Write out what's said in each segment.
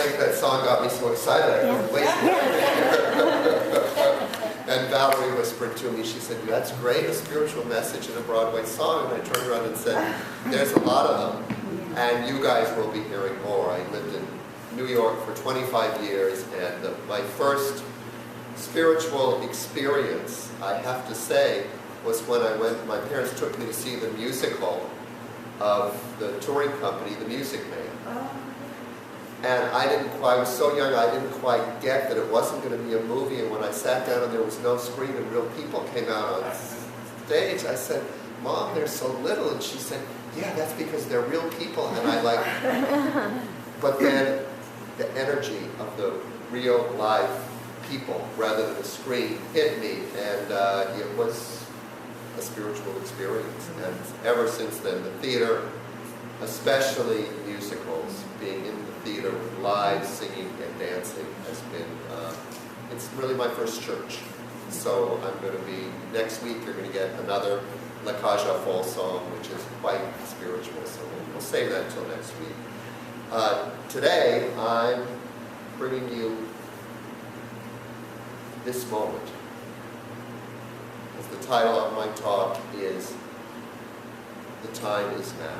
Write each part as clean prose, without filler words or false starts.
think that song got me so excited I couldn't wait. And Valerie whispered to me, she said, that's great, a spiritual message in a Broadway song. And I turned around and said, there's a lot of them. And you guys will be hearing more. I lived in New York for 25 years, and my first spiritual experience, I have to say, was when my parents took me to see the musical of the touring company, The Music Man. And I was so young, I didn't quite get that it wasn't going to be a movie, and when I sat down and there was no screen and real people came out on stage, I said, Mom, they're so little, and she said, yeah, that's because they're real people, and but then the energy of the real live people rather than the screen hit me, and it was a spiritual experience. And ever since then, the theater, especially musicals, being in the theater with live singing and dancing has been, it's really my first church. So I'm going to be, next week you're going to get another La Cage aux Folles song, which is quite spiritual, so we'll save that until next week. Today, I'm bringing you this moment. As the title of my talk is, The Time Is Now.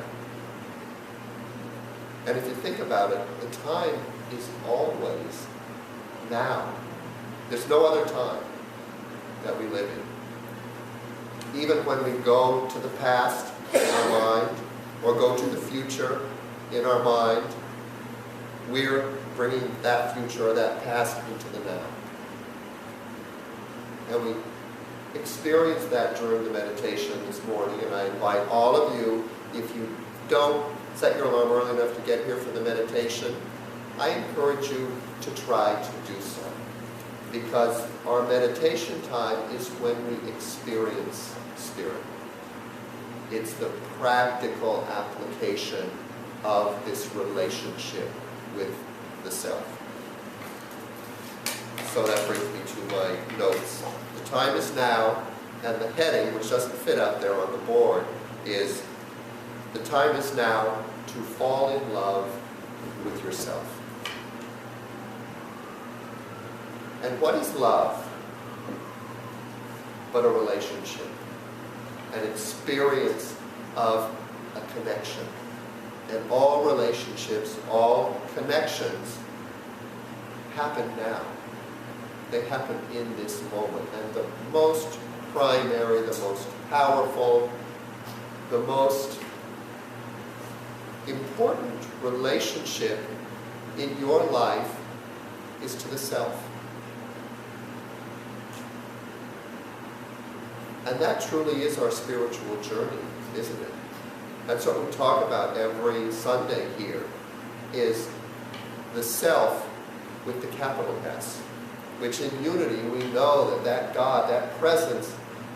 And if you think about it, the time is always now. There's no other time that we live in. Even when we go to the past in our mind, or go to the future in our mind, we're bringing that future or that past into the now. And we experienced that during the meditation this morning, and I invite all of you, if you don't set your alarm early enough to get here for the meditation, I encourage you to try to do so. Because our meditation time is when we experience Spirit. It's the practical application of this relationship with the self. So that brings me to my notes. The time is now, and the heading, which doesn't fit out there on the board, is the time is now to fall in love with yourself. And what is love but a relationship? An experience of a connection. And all relationships, all connections happen now. They happen in this moment. And the most primary, the most powerful, the most important relationship in your life is to the self. And that truly is our spiritual journey, isn't it? That's what we talk about every Sunday here, is the self with the capital S, which in unity we know that that God, that presence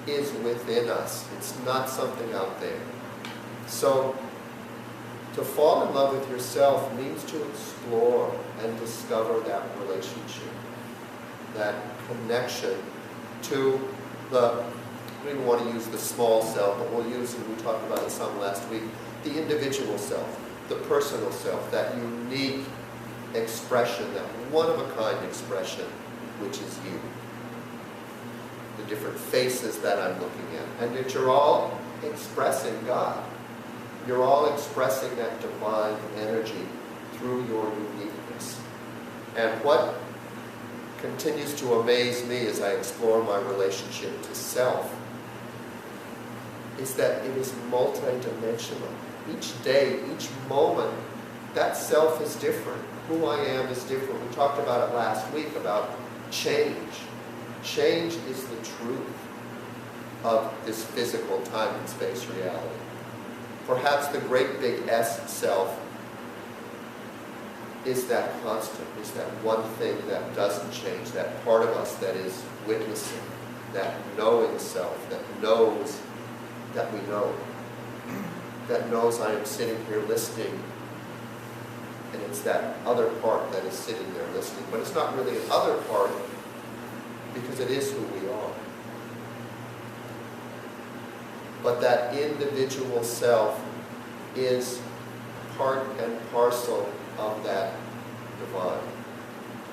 is within us. It's not something out there. So to fall in love with yourself means to explore and discover that relationship, that connection to the, we don't even want to use the small self, but we'll use, and we talked about it some last week, the individual self, the personal self, that unique expression, that one-of-a-kind expression, which is you. The different faces that I'm looking at. And that you're all expressing God. You're all expressing that divine energy through your uniqueness. And what continues to amaze me as I explore my relationship to self is that it is multidimensional. Each day, each moment, that self is different. Who I am is different. We talked about it last week, about change. Change is the truth of this physical time and space reality. Perhaps the great big S self is that constant, is that one thing that doesn't change, that part of us that is witnessing, that knowing self, that knows that we know, that knows I am sitting here listening, and it's that other part that is sitting there listening. But it's not really an other part, because it is who we are. But that individual self is part and parcel of that divine.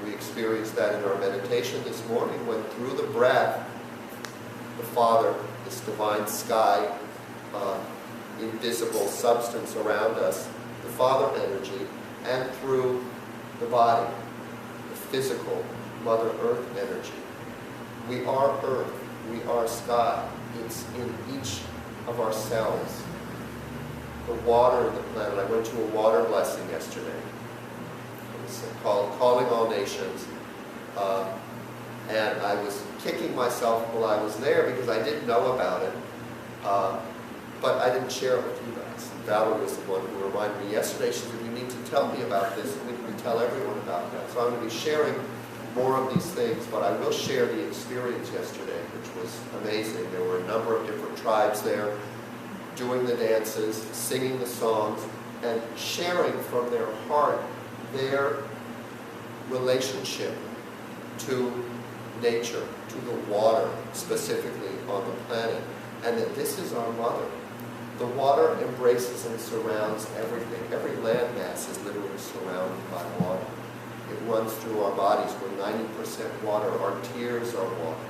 We experienced that in our meditation this morning when through the breath, the Father, this divine sky, invisible substance around us, the Father energy, and through the body, the physical Mother Earth energy. We are Earth, we are sky. It's in each of our cells. The water of the planet. I went to a water blessing yesterday. It was called Calling All Nations. And I was kicking myself while I was there because I didn't know about it. But I didn't share it with you guys. And Valerie was the one who reminded me yesterday. She said, you need to tell me about this, and we can tell everyone about that. So I'm going to be sharing more of these things, but I will share the experience yesterday, which was amazing. There were a number of different tribes there, doing the dances, singing the songs, and sharing from their heart their relationship to nature, to the water specifically on the planet, and that this is our mother. The water embraces and surrounds everything. Every landmass is literally surrounded by water. It runs through our bodies. We're 90% water. Our tears are water.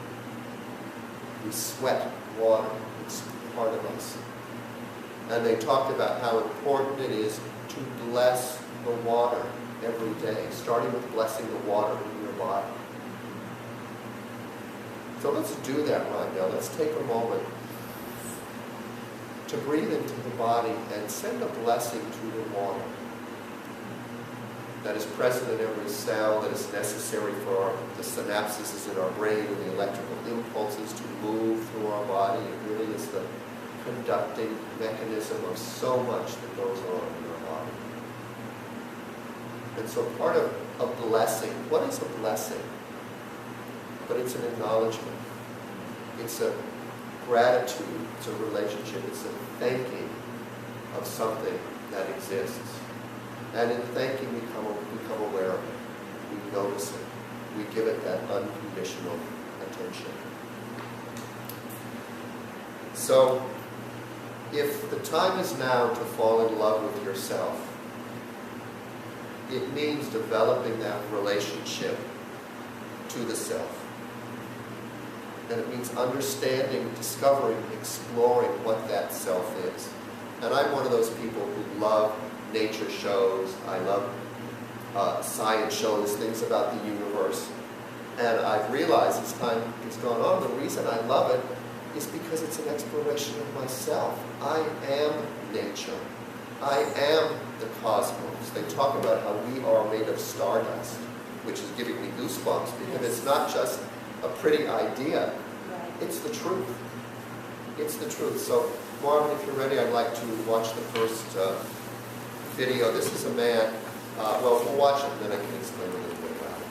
We sweat water. It's part of us. And they talked about how important it is to bless the water every day, starting with blessing the water in your body. So let's do that right now. Let's take a moment to breathe into the body and send a blessing to the water that is present in every cell, that is necessary for the synapses in our brain and the electrical impulses to move through our body. It really is the conducting mechanism of so much that goes on in our body. And so part of a blessing, what is a blessing? But it's an acknowledgement. It's a gratitude, it's a relationship, it's a thanking of something that exists. And in thanking, we become aware of it. We notice it. We give it that unconditional attention. So, if the time is now to fall in love with yourself, it means developing that relationship to the self. And it means understanding, discovering, exploring what that self is. And I'm one of those people who love nature shows. I love science shows, things about the universe. And I've realized as time has gone on, the reason I love it is because it's an exploration of myself. I am nature. I am the cosmos. They talk about how we are made of stardust, which is giving me goosebumps because it's not just a pretty idea. It's the truth. It's the truth. So, Marvin, if you're ready, I'd like to watch the first video. This is a man, well, we'll watch it and then I can explain a little bit about it.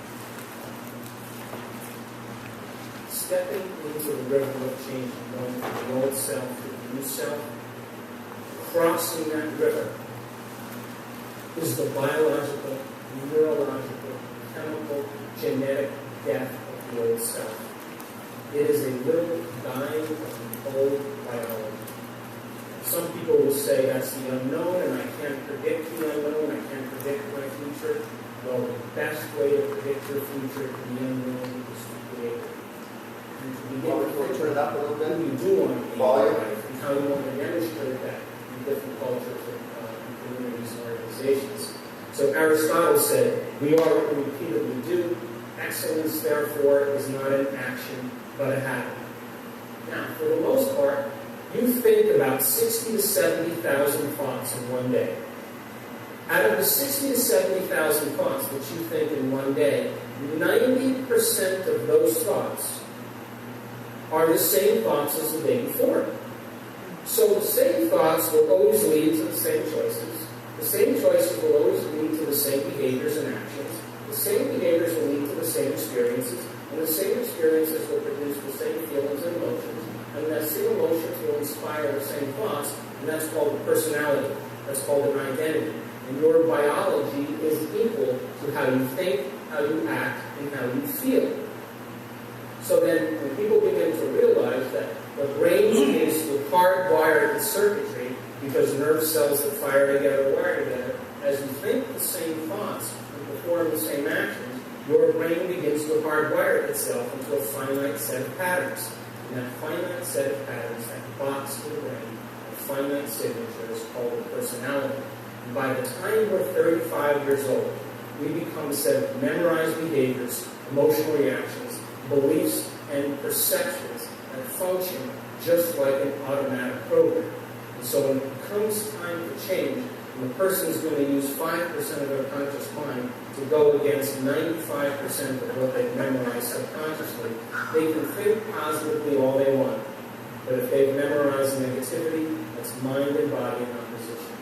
Stepping into the river of change, going from the old self to the new self, crossing that river is the biological, neurological, chemical, genetic death of the old self. It is a little dying of the old biology. Some people will say that's the unknown and I can't predict the unknown, I can't predict my future. Well, the best way to predict your future, the unknown, is to create it. And to begin Can we turn it up a little bit? who you do want to be in your life and how you want to demonstrate that in different cultures and communities and organizations. So Aristotle said, we are what we repeatedly do. Excellence, therefore, is not an action, but a habit. Now, for the most part, you think about 60 to 70,000 thoughts in one day. Out of the 60 to 70,000 thoughts that you think in one day, 90% of those thoughts are the same thoughts as the day before. So the same thoughts will always lead to the same choices. The same choices will always lead to the same behaviors and actions. The same behaviors will lead to the same experiences. And the same experiences will produce the same feelings and emotions. And that same emotions will inspire the same thoughts. And that's called a personality. That's called an identity. And your biology is equal to how you think, how you act, and how you feel. So then, when people begin to realize that the brain begins to hardwire its circuitry, because nerve cells that fire together wire together, as you think the same thoughts and perform the Your brain begins to hardwire itself into a finite set of patterns. And that finite set of patterns, that box to the brain, a finite signature is called a personality. And by the time we're 35 years old, we become a set of memorized behaviors, emotional reactions, beliefs, and perceptions that function just like an automatic program. And so when it comes time to change, and the person is going to use 5% of their conscious mind to go against 95% of what they've memorized subconsciously, they can think positively all they want. But if they've memorized negativity, that's mind and body in opposition.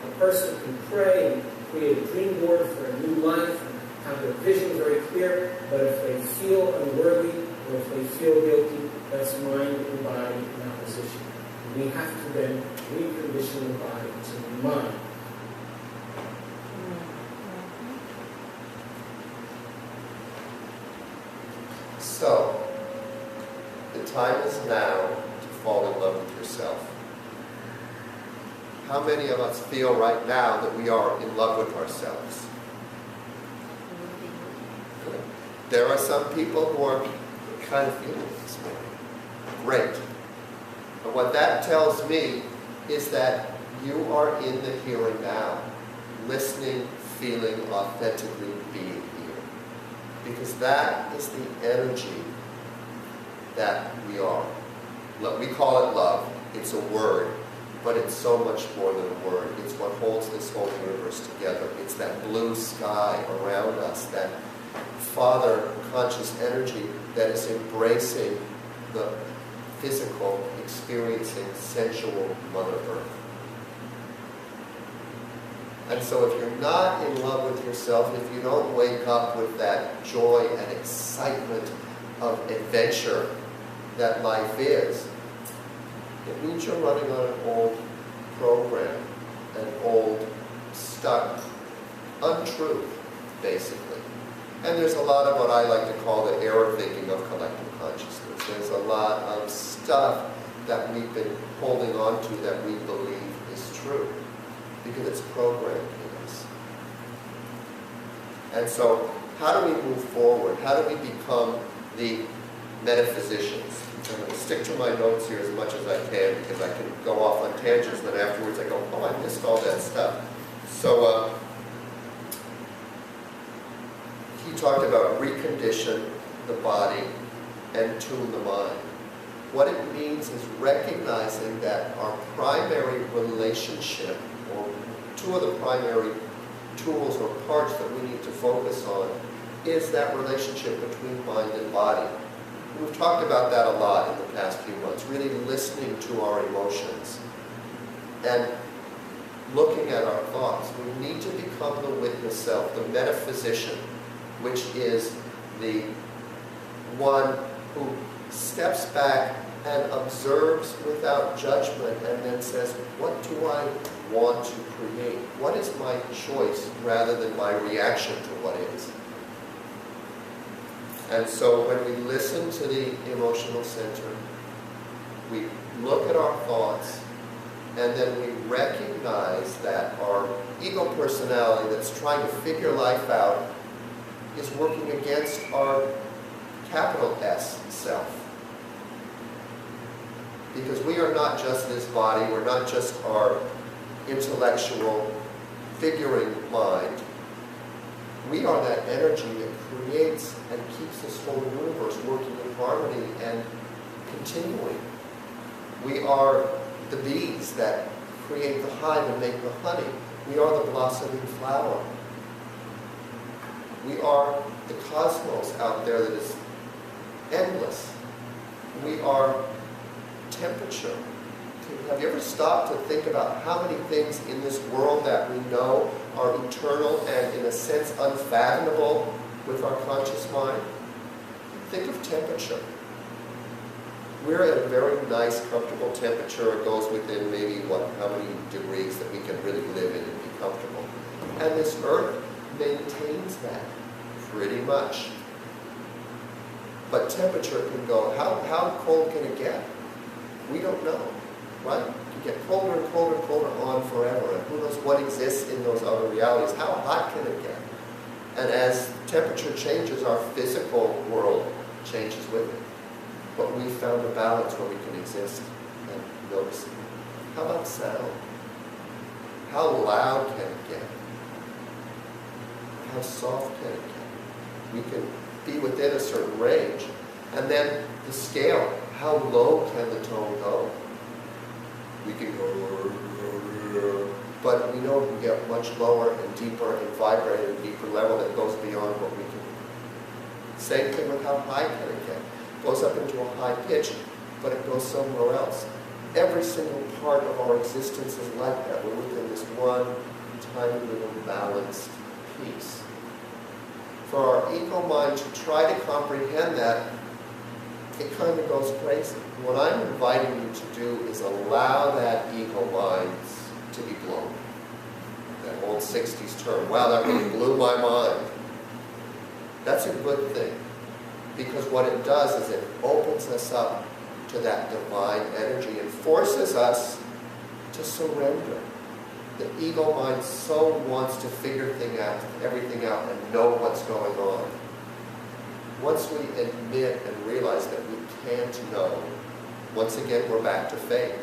A person can pray and create a dream board for a new life and have their vision very clear, but if they feel unworthy or if they feel guilty, that's mind and body in opposition. And we have to then recondition the body to mind. So, the time is now to fall in love with yourself. How many of us feel right now that we are in love with ourselves? Good. There are some people who are kind of feeling this way. Great. But what that tells me is that you are in the here and now, listening, feeling, authentically being here. Because that is the energy that we are. We call it love. It's a word, but it's so much more than a word. It's what holds this whole universe together. It's that blue sky around us, that Father conscious energy that is embracing the physical, experiencing, sensual Mother Earth. And so if you're not in love with yourself, if you don't wake up with that joy and excitement of adventure that life is, it means you're running on an old program, an old, stuck untruth, basically. And there's a lot of what I like to call the error thinking of collective consciousness. There's a lot of stuff that we've been holding on to that we believe is true, because it's programmed in us. And so, how do we move forward? How do we become the metaphysicians? I'm going to stick to my notes here as much as I can, because I can go off on tangents, and then afterwards I go, oh, I missed all that stuff. So, he talked about recondition the body and tune the mind. What it means is recognizing that our primary relationship, or two of the primary tools or parts that we need to focus on, is that relationship between mind and body. We've talked about that a lot in the past few months, really listening to our emotions and looking at our thoughts. We need to become the witness self, the metaphysician, which is the one who steps back and observes without judgment and then says, what do I want to create? What is my choice rather than my reaction to what is? And so when we listen to the emotional center, we look at our thoughts, and then we recognize that our ego personality that's trying to figure life out is working against our capital S self. Because we are not just this body, we're not just our intellectual figuring mind. We are that energy that creates and keeps this whole universe working in harmony and continuing. We are the bees that create the hive and make the honey. We are the blossoming flower. We are the cosmos out there that is endless. We are temperature. Have you ever stopped to think about how many things in this world that we know are eternal and in a sense unfathomable with our conscious mind? Think of temperature. We're at a very nice, comfortable temperature. It goes within maybe, how many degrees that we can really live in and be comfortable. And this earth maintains that pretty much. But temperature can go, how cold can it get? We don't know, right? It can get colder and colder and colder on forever, and who knows what exists in those other realities. How hot can it get? And as temperature changes, our physical world changes with it. But we found a balance where we can exist and notice it. How about sound? How loud can it get? How soft can it get? We can be within a certain range. And then the scale, how low can the tone go? We can go, but we know we can get much lower and deeper and vibrate at a deeper level that goes beyond what we can. Same thing with how high can it get. It goes up into a high pitch, but it goes somewhere else. Every single part of our existence is like that. We're within this one tiny little balanced piece. For our ego mind to try to comprehend that, it kind of goes crazy. What I'm inviting you to do is allow that ego mind to be blown. That old 60s term, wow, that really blew my mind. That's a good thing, because what it does is it opens us up to that divine energy and forces us to surrender. The ego mind so wants to figure everything out and know what's going on. Once we admit and realize that we can't know, once again we're back to faith.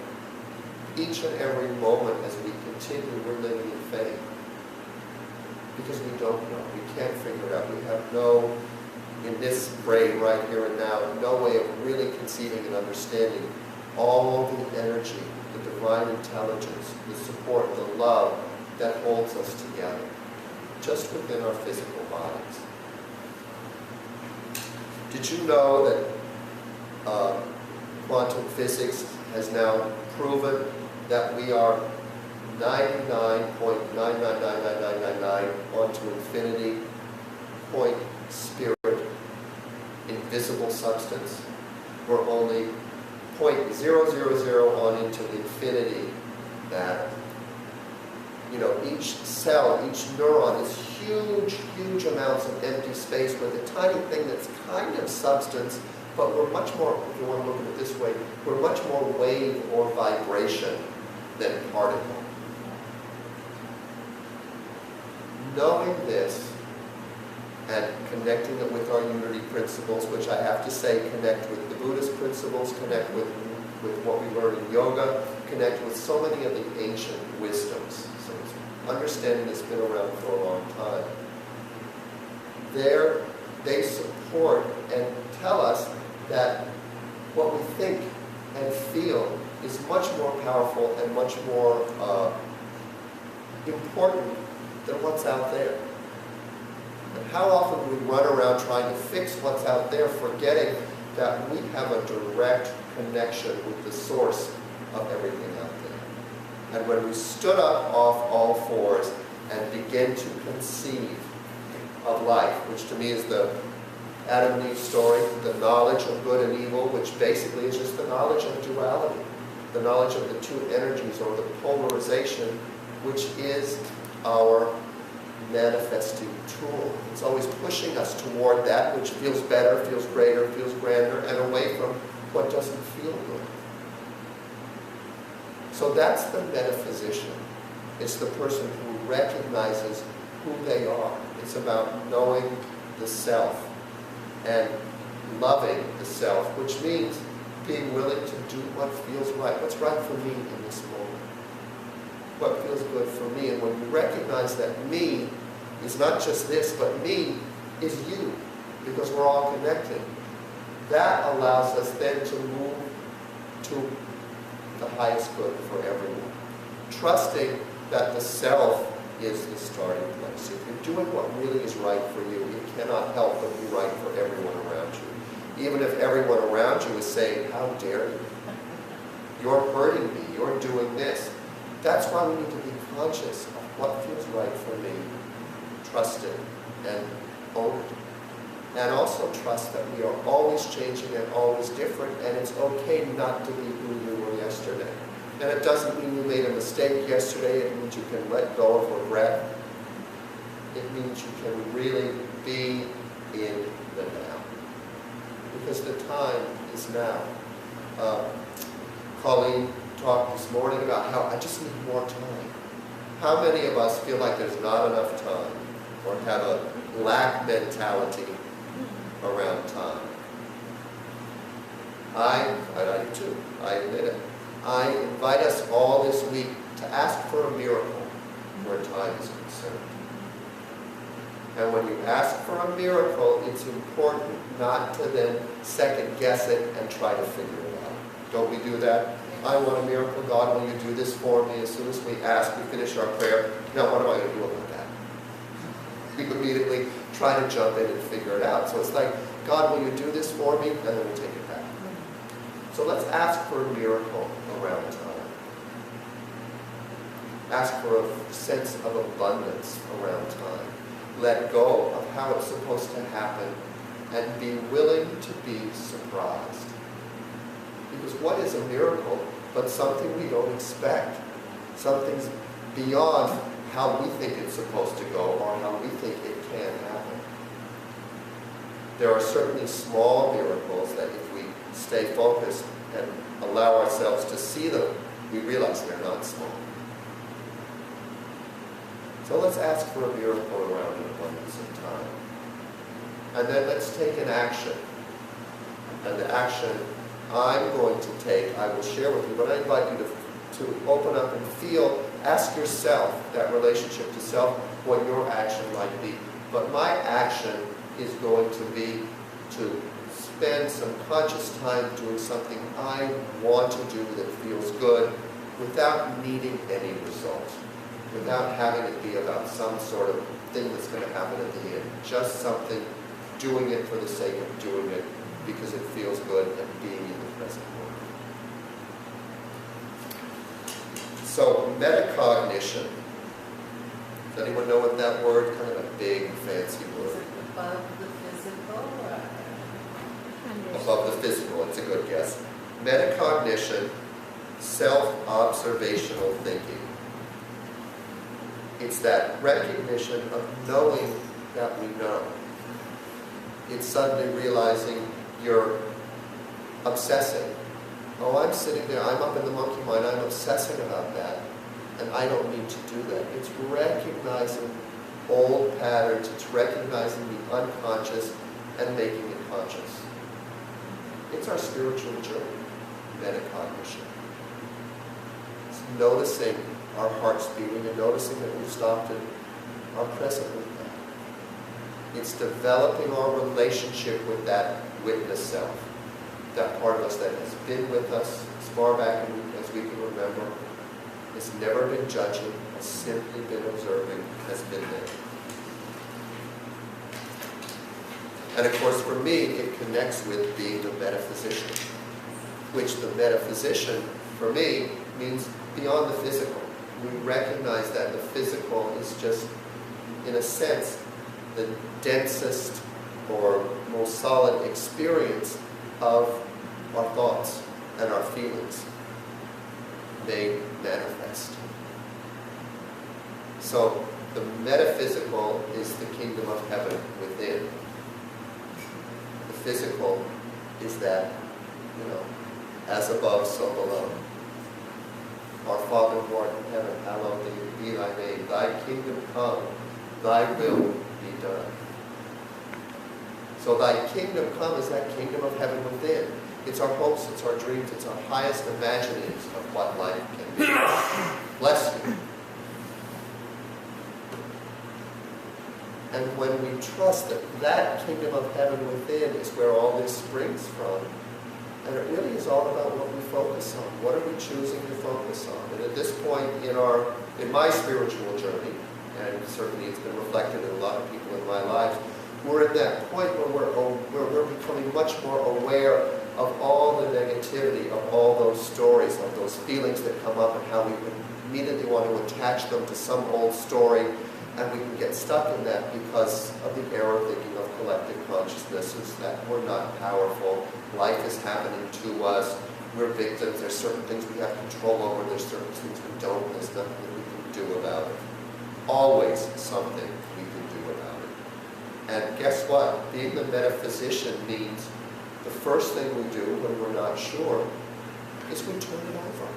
Each and every moment as we continue, we're living in faith. Because we don't know, we can't figure it out. We have no, in this brain right here and now, no way of really conceiving and understanding all the energy, the divine intelligence, the support, the love that holds us together, just within our physical bodies. Did you know that quantum physics has now proven that we are 99.999999 onto infinity point spirit, invisible substance? We're only 0.000 on into infinity matter. You know, each cell, each neuron is huge, huge amounts of empty space with a tiny thing that's kind of substance, but we're much more, if you want to look at it this way, we're much more wave or vibration than particle. Knowing this and connecting it with our unity principles, which I have to say connect with the Buddhist principles, connect with what we learn in yoga, connect with so many of the ancient wisdoms. So it's understanding that's been around for a long time. They support and tell us that what we think and feel is much more powerful and much more important than what's out there. And how often we run around trying to fix what's out there, forgetting that we have a direct connection with the source of everything out there. And when we stood up off all fours and began to conceive of life, which to me is the Adam and Eve story, the knowledge of good and evil, which basically is just the knowledge of duality, the knowledge of the two energies or the polarization, which is our manifesting tool. It's always pushing us toward that which feels better, feels greater, feels grander, and away from what doesn't feel good. So that's the metaphysician. It's the person who recognizes who they are. It's about knowing the self and loving the self, which means being willing to do what feels right. What's right for me in this moment? What feels good for me? And when you recognize that me is not just this, but me is you, because we're all connected, that allows us then to move to the highest good for everyone. Trusting that the self is the starting place. If you're doing what really is right for you, it cannot help but be right for everyone around you. Even if everyone around you is saying, how dare you? You're hurting me, you're doing this. That's why we need to be conscious of what feels right for me. Trust it and own it. And also trust that we are always changing and always different, and it's okay not to be who you were yesterday. And it doesn't mean you made a mistake yesterday. It means you can let go of regret. It means you can really be in the now. Because the time is now. Colleen talked this morning about how I just need more time. How many of us feel like there's not enough time, or have a lack mentality around time. I do too, I admit it. I invite us all this week to ask for a miracle where time is concerned. And when you ask for a miracle, it's important not to then second guess it and try to figure it out. Don't we do that? I want a miracle. God, will you do this for me? As soon as we ask, we finish our prayer. Now, what am I going to do about that? We immediately try to jump in and figure it out. So it's like, God, will you do this for me? And then we'll take it back. So let's ask for a miracle around time. Ask for a sense of abundance around time. Let go of how it's supposed to happen and be willing to be surprised. Because what is a miracle but something we don't expect? Something's beyond how we think it's supposed to go or how we think it can happen. There are certainly small miracles that if we stay focused and allow ourselves to see them, we realize they're not small. So let's ask for a miracle around an abundance of time. And then let's take an action. And the action I'm going to take, I will share with you, but I invite you to open up and feel, ask yourself, that relationship to self, what your action might be. But my action is going to be to spend some conscious time doing something I want to do that feels good without needing any result, without having it be about some sort of thing that's going to happen at the end. Just something, doing it for the sake of doing it because it feels good and being in the present moment. So, metacognition. Does anyone know what that word, kind of a big, fancy word? Above the physical? Above the physical, it's a good guess. Metacognition, self-observational thinking. It's that recognition of knowing that we know. It's suddenly realizing you're obsessing. Oh, I'm sitting there, I'm up in the monkey mind, I'm obsessing about that, and I don't need to do that. It's recognizing old patterns, it's recognizing the unconscious and making it conscious. It's our spiritual journey, metacognition. It's noticing our hearts beating and noticing that we've stopped and are present with that. It's developing our relationship with that witness self, that part of us that has been with us as far back as we can remember, has never been judging, has simply been observing, has been there. And of course, for me, it connects with being a metaphysician, which the metaphysician, for me, means beyond the physical. We recognize that the physical is just, in a sense, the densest or most solid experience of our thoughts and our feelings made manifest. So the metaphysical is the kingdom of heaven within. The physical is that, as above, so below. Our Father who art in heaven, hallowed be thy name. Thy kingdom come, thy will be done. So thy kingdom come is that kingdom of heaven within. It's our hopes, it's our dreams, it's our highest imaginings of what life can be. Bless you. And when we trust that that kingdom of heaven within is where all this springs from, and it really is all about what we focus on. What are we choosing to focus on? And at this point in my spiritual journey, and certainly it's been reflected in a lot of people in my life, we're at that point where we're becoming much more aware of all the negativity, of all those stories, of those feelings that come up and how we immediately want to attach them to some old story, and we can get stuck in that because of the error thinking of collective consciousnesses that we're not powerful, life is happening to us, we're victims, there's certain things we have control over, there's certain things we don't, there's nothing that we can do about it. Always something we can do about it. And guess what? Being the metaphysician means the first thing we do when we're not sure is we turn it over.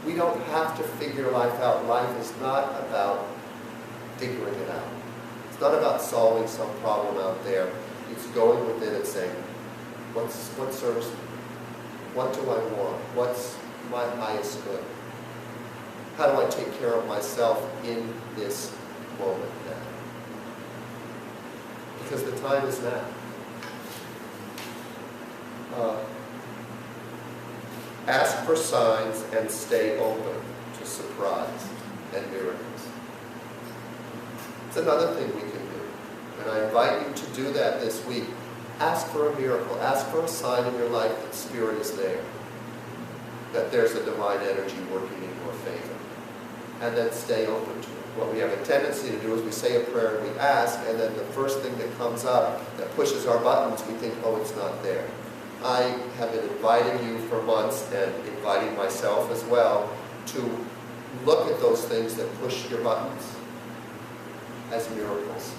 We don't have to figure life out. Life is not about figuring it out. It's not about solving some problem out there. It's going within and saying, what serves me? What do I want? What's my highest good? How do I take care of myself in this moment now? Because the time is now. Ask for signs and stay open to surprise and miracles. It's another thing we can do. And I invite you to do that this week. Ask for a miracle. Ask for a sign in your life that Spirit is there. That there's a divine energy working in your favor. And then stay open to it. What we have a tendency to do is we say a prayer and we ask, and then the first thing that comes up that pushes our buttons, we think, oh, it's not there. I have been inviting you for months, and inviting myself as well, to look at those things that push your buttons as miracles.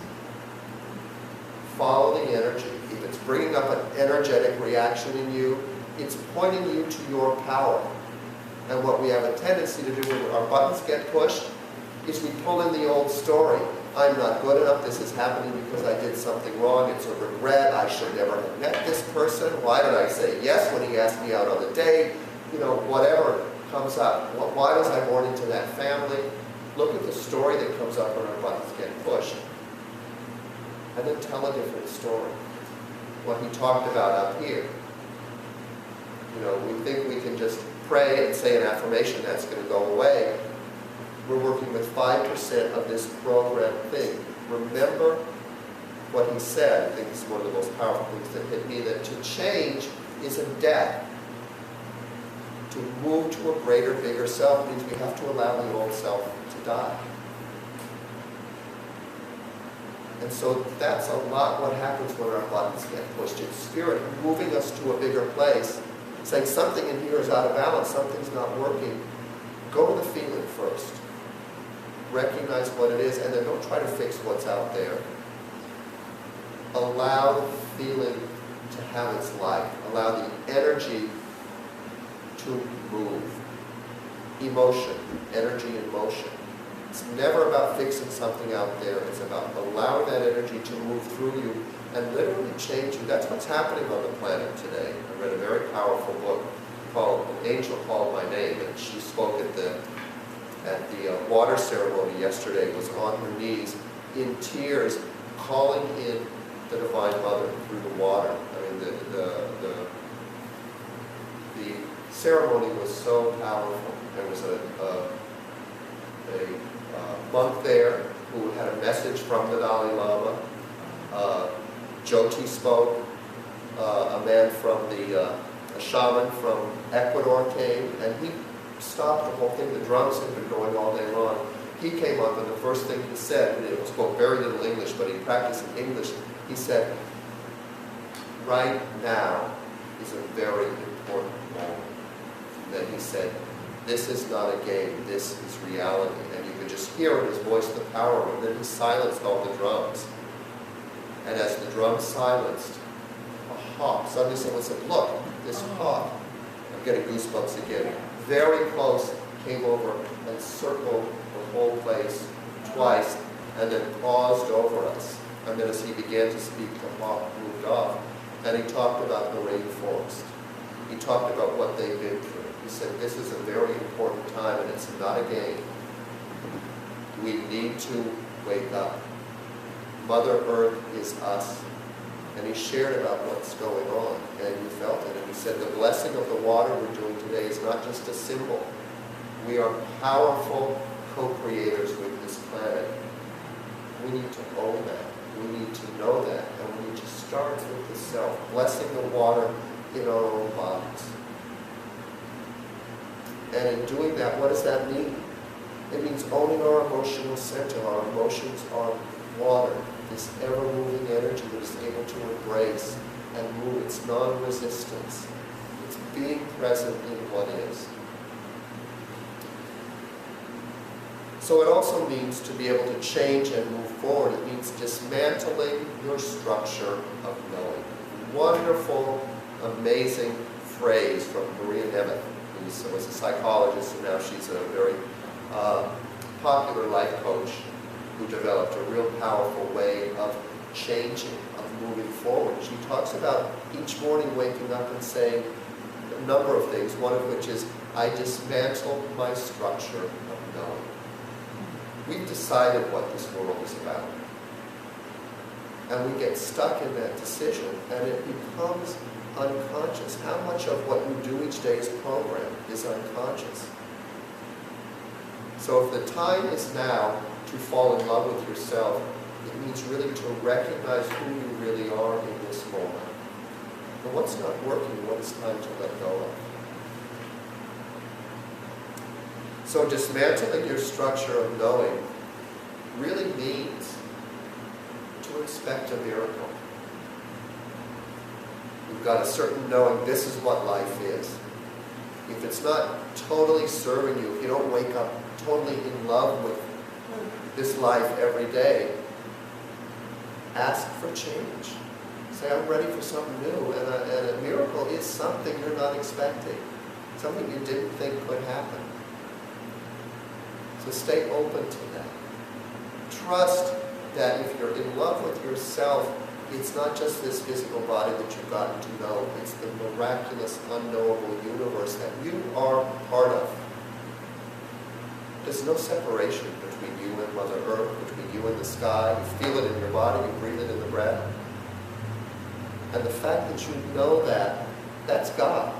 Follow the energy. If it's bringing up an energetic reaction in you, it's pointing you to your power. And what we have a tendency to do when our buttons get pushed is we pull in the old story. I'm not good enough. This is happening because I did something wrong. It's a regret. I should never have met this person. Why did I say yes when he asked me out on the date? You know, whatever comes up. Why was I born into that family? Look at the story that comes up when our buttons get pushed. And then tell a different story. What he talked about up here. You know, we think we can just pray and say an affirmation that's going to go away. We're working with 5% of this program thing. Remember what he said. I think this is one of the most powerful things that hit me, that to change isn't death. To move to a greater, bigger self means we have to allow the old self to die. And so that's a lot what happens when our buttons get pushed. It's Spirit moving us to a bigger place, saying something in here is out of balance, something's not working. Go to the feeling first. Recognize what it is, and then don't try to fix what's out there. Allow the feeling to have its life. Allow the energy to move. Emotion, energy in motion. It's never about fixing something out there. It's about allowing that energy to move through you and literally change you. That's what's happening on the planet today. I read a very powerful book called An Angel Called My Name, and she spoke at the water ceremony yesterday, was on her knees in tears, calling in the Divine Mother through the water. I mean, the ceremony was so powerful. There was a monk there who had a message from the Dalai Lama. Jyoti spoke. A man from a shaman from Ecuador came, and he stopped the whole thing. The drums had been going all day long. He came up, and the first thing he said, and he spoke very little English, but he practiced in English, he said, right now is a very important moment. And then he said, this is not a game, this is reality. And you could just hear in his voice the power, and then he silenced all the drums. And as the drums silenced, a hawk, suddenly someone said, look, this hawk, I'm getting goosebumps again, very close, came over and circled the whole place twice, and then paused over us. And then as he began to speak, the hawk moved off. And he talked about the rainforest. He talked about what they've been through. He said, this is a very important time, and it's not a game. We need to wake up. Mother Earth is us. And he shared about what's going on, and you felt it. And he said, the blessing of the water we're doing today is not just a symbol. We are powerful co-creators with this planet. We need to own that. We need to know that. And we need to start with the self, blessing the water in our own bodies. And in doing that, what does that mean? It means owning our emotional center. Our emotions are water, this ever-moving energy that is able to embrace and move. It's non-resistance. It's being present in what is. So it also means to be able to change and move forward. It means dismantling your structure of knowing. Wonderful, amazing phrase from Maria Nemeth, who was a psychologist, and now she's a very popular life coach. who developed a real powerful way of changing, of moving forward. She talks about each morning waking up and saying a number of things, one of which is, I dismantle my structure of knowing. We've decided what this world is about. And we get stuck in that decision, and it becomes unconscious. How much of what you do each day is programmed is unconscious? So if the time is now to fall in love with yourself, it means really to recognize who you really are in this moment. And what's not working, what is time to let go of. So dismantling your structure of knowing really means to expect a miracle. You've got a certain knowing, this is what life is. If it's not totally serving you, if you don't wake up totally in love with this life every day, ask for change. Say, I'm ready for something new, and a miracle is something you're not expecting, something you didn't think could happen. So stay open to that. Trust that if you're in love with yourself, it's not just this physical body that you've gotten to know, it's the miraculous, unknowable universe that you are part of. There's no separation between you and Mother Earth, between you and the sky. You feel it in your body, you breathe it in the breath. And the fact that you know that, that's God.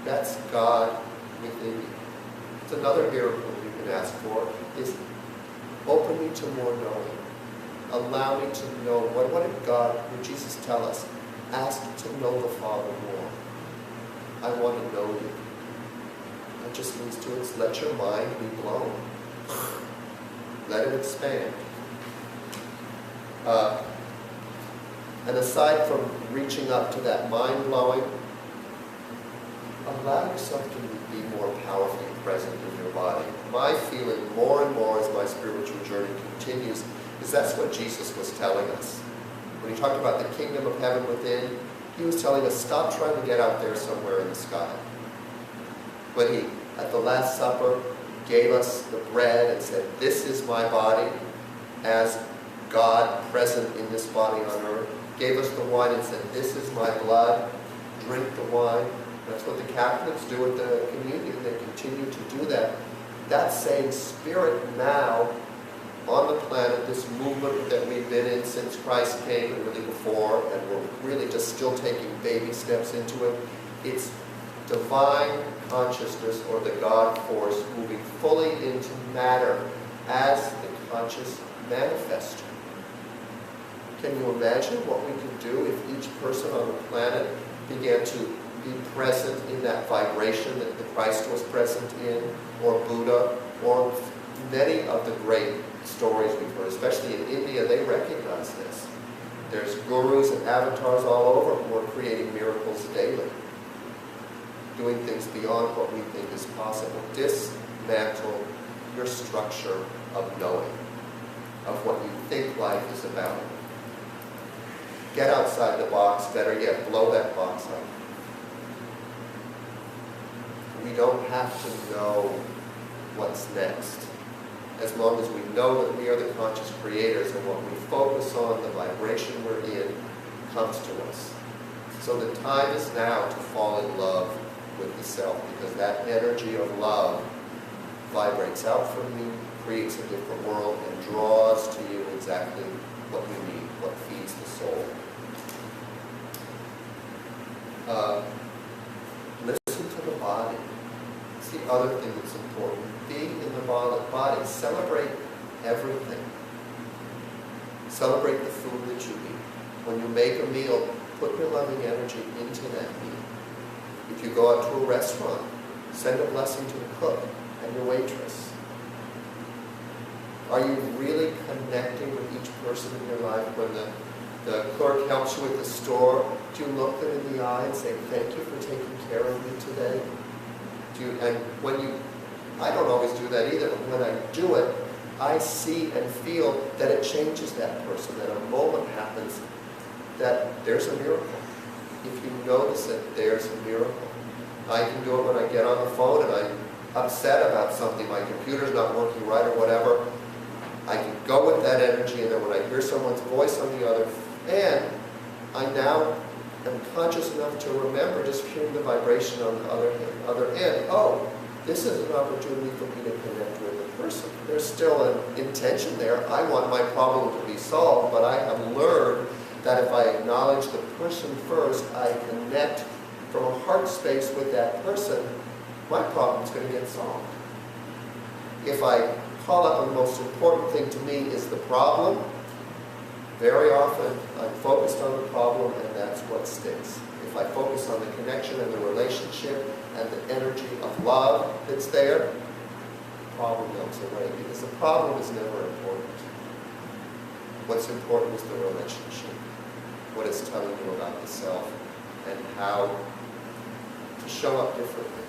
That's God within you. It's another miracle you can ask for, is open me to more knowing. Allow me to know, what did God, would Jesus tell us? Ask to know the Father more. I want to know you. That just leads to it. Let your mind be blown. Let it expand. And aside from reaching up to that mind-blowing, allow yourself to be more powerfully present in your body. My feeling more and more as my spiritual journey continues is that's what Jesus was telling us. When he talked about the kingdom of heaven within, he was telling us, stop trying to get out there somewhere in the sky. When he, at the Last Supper, gave us the bread and said, this is my body, as God present in this body on earth, gave us the wine and said, this is my blood, drink the wine. That's what the Catholics do at the communion. They continue to do that. That same spirit now on the planet, this movement that we've been in since Christ came and really before, and we're really just still taking baby steps into it. It's divine consciousness, or the God force, moving fully into matter as the conscious manifestor. Can you imagine what we could do if each person on the planet began to be present in that vibration that the Christ was present in, or Buddha, or many of the great stories we've heard, especially in India, they recognize this. There's gurus and avatars all over who are creating miracles daily, doing things beyond what we think is possible. Dismantle your structure of knowing, of what you think life is about. Get outside the box, better yet, blow that box up. We don't have to know what's next, as long as we know that we are the conscious creators, and what we focus on, the vibration we're in, comes to us. So the time is now to fall in love with the self, because that energy of love vibrates out from you, creates a different world, and draws to you exactly what you need, what feeds the soul. Listen to the body. It's the other thing that's important. Be in the body. Celebrate everything. Celebrate the food that you eat. When you make a meal, put your loving energy into that meal. If you go out to a restaurant, send a blessing to the cook and your waitress. Are you really connecting with each person in your life? When the clerk helps you at the store, do you look them in the eye and say, thank you for taking care of me today? I don't always do that either, but when I do it, I see and feel that it changes that person, that a moment happens, that there's a miracle. If you notice it, there's a miracle. I can do it when I get on the phone and I'm upset about something, my computer's not working right or whatever. I can go with that energy, and then when I hear someone's voice on the other end, I now am conscious enough to remember just hearing the vibration on the other end. Oh, this is an opportunity for me to connect with the person. There's still an intention there. I want my problem to be solved, but I have learned that if I acknowledge the person first, I connect from a heart space with that person, my problem's going to get solved. If I call up the most important thing to me is the problem, very often I'm focused on the problem, and that's what sticks. If I focus on the connection and the relationship and the energy of love that's there, the problem goes away, because the problem is never important. What's important is the relationship, what it's telling you about the self, and how to show up differently.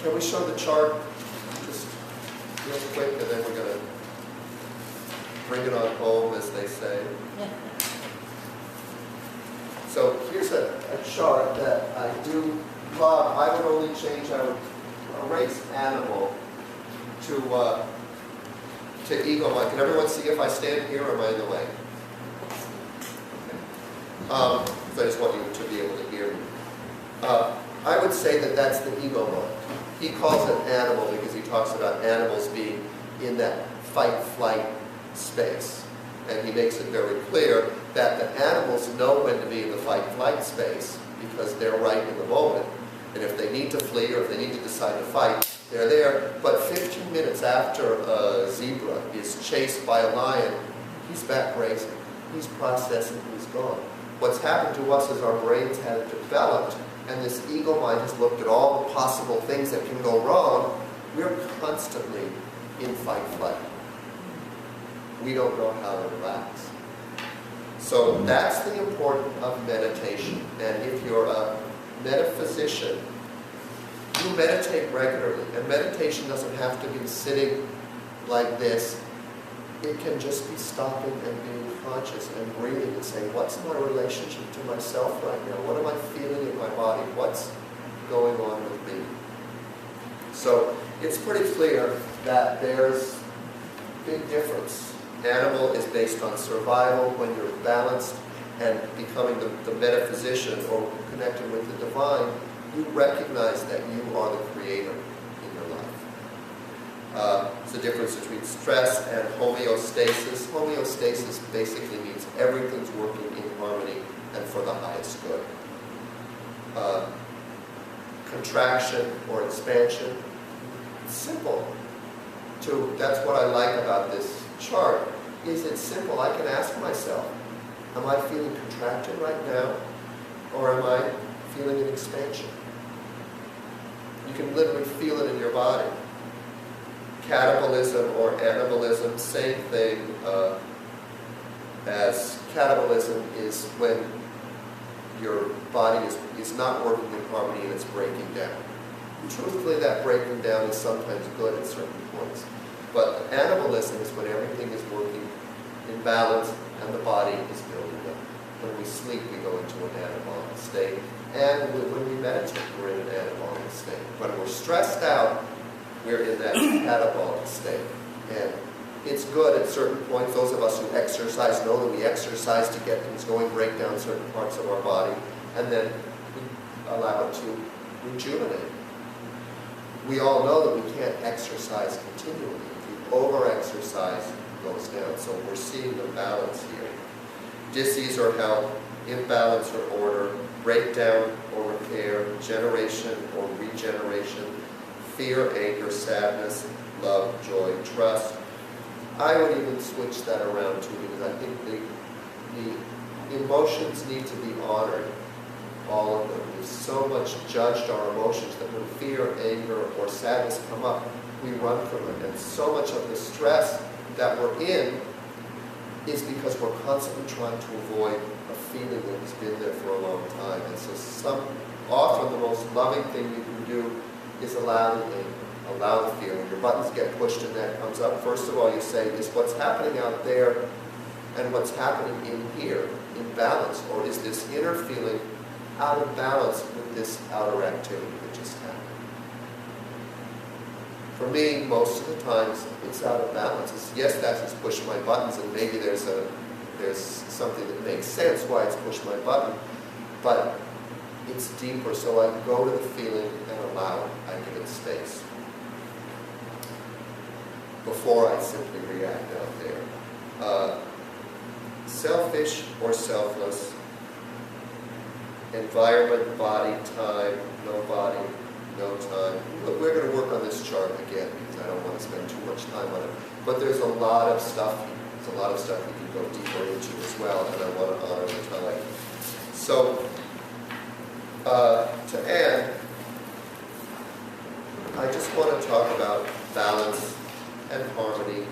Can we show the chart just real quick, and then we're going to bring it on home, as they say. So here's a chart that I do love. I would only change, I would erase animal to ego mind. Can everyone see if I stand here or am I in the way? Okay. I just want you to be able to hear me. I would say that that's the ego mind. He calls it animal because he talks about animals being in that fight-flight space. And he makes it very clear that the animals know when to be in the fight-flight space because they're right in the moment. And if they need to flee or if they need to decide to fight, they're there. But 15 minutes after a zebra is chased by a lion, he's back grazing. He's processing, he's gone. What's happened to us is our brains have developed, and this ego mind has looked at all the possible things that can go wrong. We're constantly in fight-flight. We don't know how to relax. So that's the importance of meditation. And if you're a metaphysician, you meditate regularly. And meditation doesn't have to be sitting like this. It can just be stopping and being conscious and breathing and saying, what's my relationship to myself right now? What am I feeling in my body? What's going on with me? So it's pretty clear that there's a big difference. Animal is based on survival. When you're balanced and becoming the metaphysician or connected with the divine, you recognize that you are the creator in your life. It's the difference between stress and homeostasis. Homeostasis basically means everything's working in harmony and for the highest good. Contraction or expansion, it's simple. That's what I like about this chart, is it's simple. I can ask myself, am I feeling contracted right now, or am I feeling an expansion? You can literally feel it in your body. Catabolism or anabolism, same thing as catabolism is when your body is not working in harmony and it's breaking down. Truthfully, that breaking down is sometimes good at certain points. But anabolism is when everything is working in balance and the body is building up. When we sleep, we go into an anabolic state. And when we meditate, we're in an anabolic state. When we're stressed out, we're in that catabolic state. And it's good at certain points. Those of us who exercise know that we exercise to get things going, break down certain parts of our body, and then we allow it to rejuvenate. We all know that we can't exercise continually. If you over-exercise, it goes down. So we're seeing the balance here. Dis-ease or health, imbalance or order, breakdown or repair, generation or regeneration, fear, anger, sadness, love, joy, trust. I would even switch that around too, because I think the emotions need to be honored, all of them. We've so much judged our emotions that when fear, anger, or sadness come up, we run from it. And so much of the stress that we're in is because we're constantly trying to avoid a feeling that has been there for a long time. And so often the most loving thing you can do is allow the anger, allow the fear. When your buttons get pushed and that comes up, first of all you say, is what's happening out there and what's happening in here in balance? Or is this inner feeling out of balance with this outer activity that just happened? For me, most of the times, it's out of balance. Yes, that has pushed my buttons, and maybe there's something that makes sense why it's pushed my button, but it's deeper, so I go to the feeling and allow it. I give it space before I simply react out there. Selfish or selfless, environment, body, time, no body, no time. We're going to work on this chart again because I don't want to spend too much time on it. But there's a lot of stuff. There's a lot of stuff we can go deeper into as well, and I want to honor the time. So, to end, I just want to talk about balance and harmony,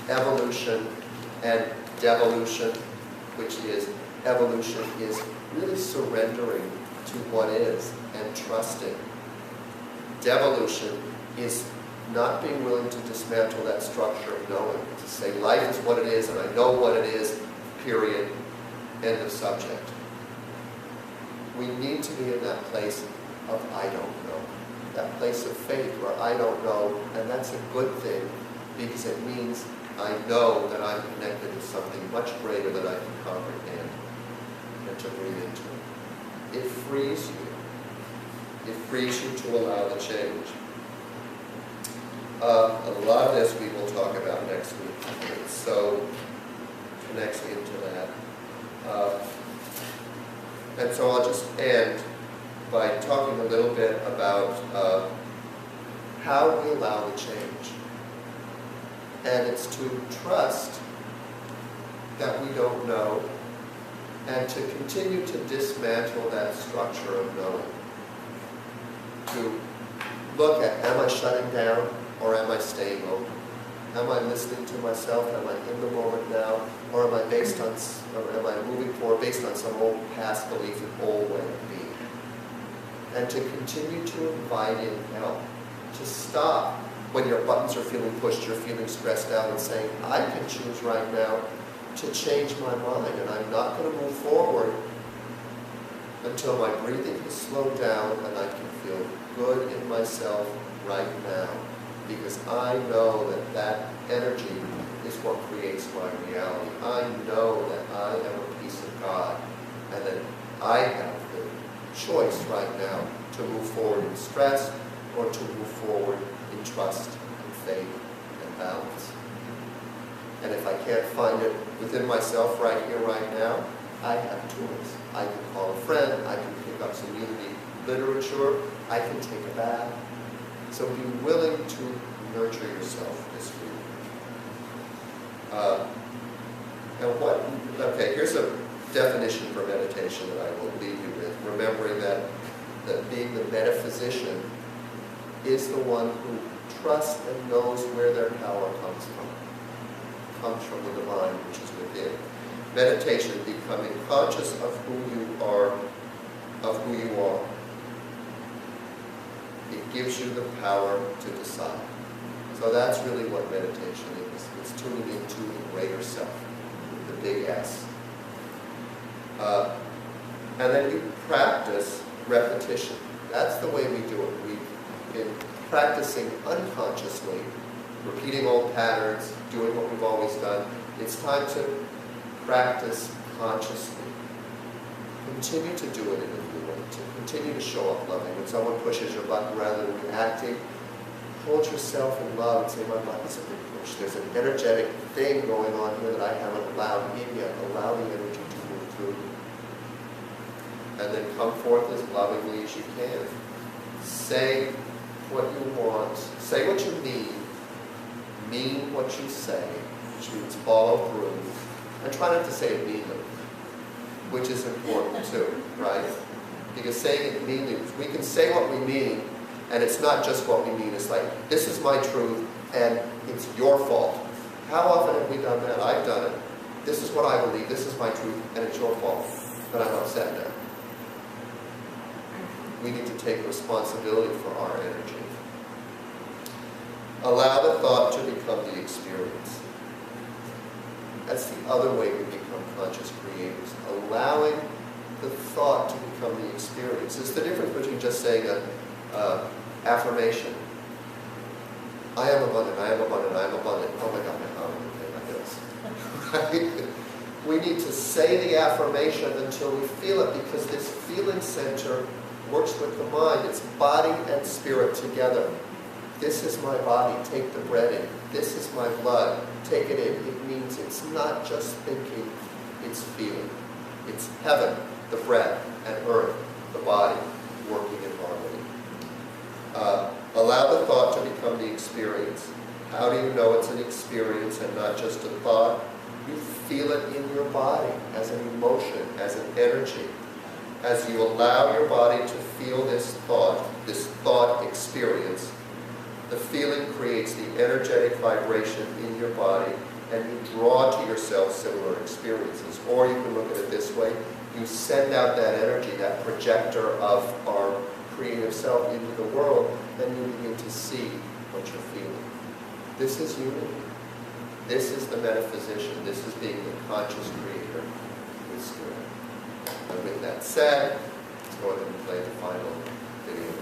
evolution and devolution, which is evolution is really surrendering to what is and trusting. Devolution is not being willing to dismantle that structure of knowing, to say life is what it is and I know what it is, period, end of subject. We need to be in that place of I don't know, that place of faith where I don't know, and that's a good thing because it means I know that I'm connected to something much greater than I can comprehend, and to breathe into it. It frees you. It frees you to allow the change. A lot of this we will talk about next week. It's so connects into that. And so I'll just end by talking a little bit about how we allow the change. And it's to trust that we don't know and to continue to dismantle that structure of knowing. To look at, am I shutting down or am I staying open? Am I listening to myself? Am I in the moment now? Or am I am I moving forward based on some old past belief, an old way of being? And to continue to invite in help. To stop when your buttons are feeling pushed, you're feeling stressed out, and saying, I can choose right now to change my mind, and I'm not going to move forward until my breathing has slowed down and I can feel good in myself right now. Because I know that that energy is what creates my reality. I know that I am a piece of God, and that I have the choice right now to move forward in stress or to move forward in trust and faith and balance. And if I can't find it within myself right here, right now, I have tools. I can call a friend, I can pick up some unity literature, I can take a bath. So be willing to nurture yourself this week. Here's a definition for meditation that I will leave you with, remembering that being the metaphysician is the one who trusts and knows where their power comes from. It comes from the divine, which is within. Meditation, becoming conscious of who you are, It gives you the power to decide. So that's really what meditation is. It's tuning into the greater self, the big S. And then you practice repetition. That's the way we do it. We've been practicing unconsciously, repeating old patterns, doing what we've always done. It's time to practice consciously. Continue to do it in a new way, to continue to show up loving. When someone pushes your button rather than reacting, hold yourself in love and say, my button's been pushed. There's an energetic thing going on here that I haven't allowed in yet. Allow the energy to move through you. And then come forth as lovingly as you can. Say what you want. Say what you mean what you say, which means follow through. And try not to say it meanly, which is important too, right? Because saying it meanly, we can say what we mean, and it's not just what we mean. It's like, this is my truth, and it's your fault. How often have we done that? I've done it. This is what I believe, this is my truth, and it's your fault. But I'm upset now. We need to take responsibility for our energy. Allow the thought to become the experience. That's the other way we become conscious creators. Allowing the thought to become the experience. It's the difference between just saying an affirmation I am abundant, I am abundant, I am abundant. Oh my God, I pay my bills. Right? We need to say the affirmation until we feel it, because this feeling center works with the mind. It's body and spirit together. This is my body, take the bread in. This is my blood, take it in. It means it's not just thinking, it's feeling. It's heaven, the breath, and earth, the body, working in harmony. Allow the thought to become the experience. How do you know it's an experience and not just a thought? You feel it in your body as an emotion, as an energy. As you allow your body to feel this thought experience, the feeling creates the energetic vibration in your body, and you draw to yourself similar experiences. Or you can look at it this way: you send out that energy, that projector of our creative self into the world, and you begin to see what you're feeling. This is unity. This is the metaphysician. This is being the conscious creator with spirit. And with that said, let's go ahead and play the final video.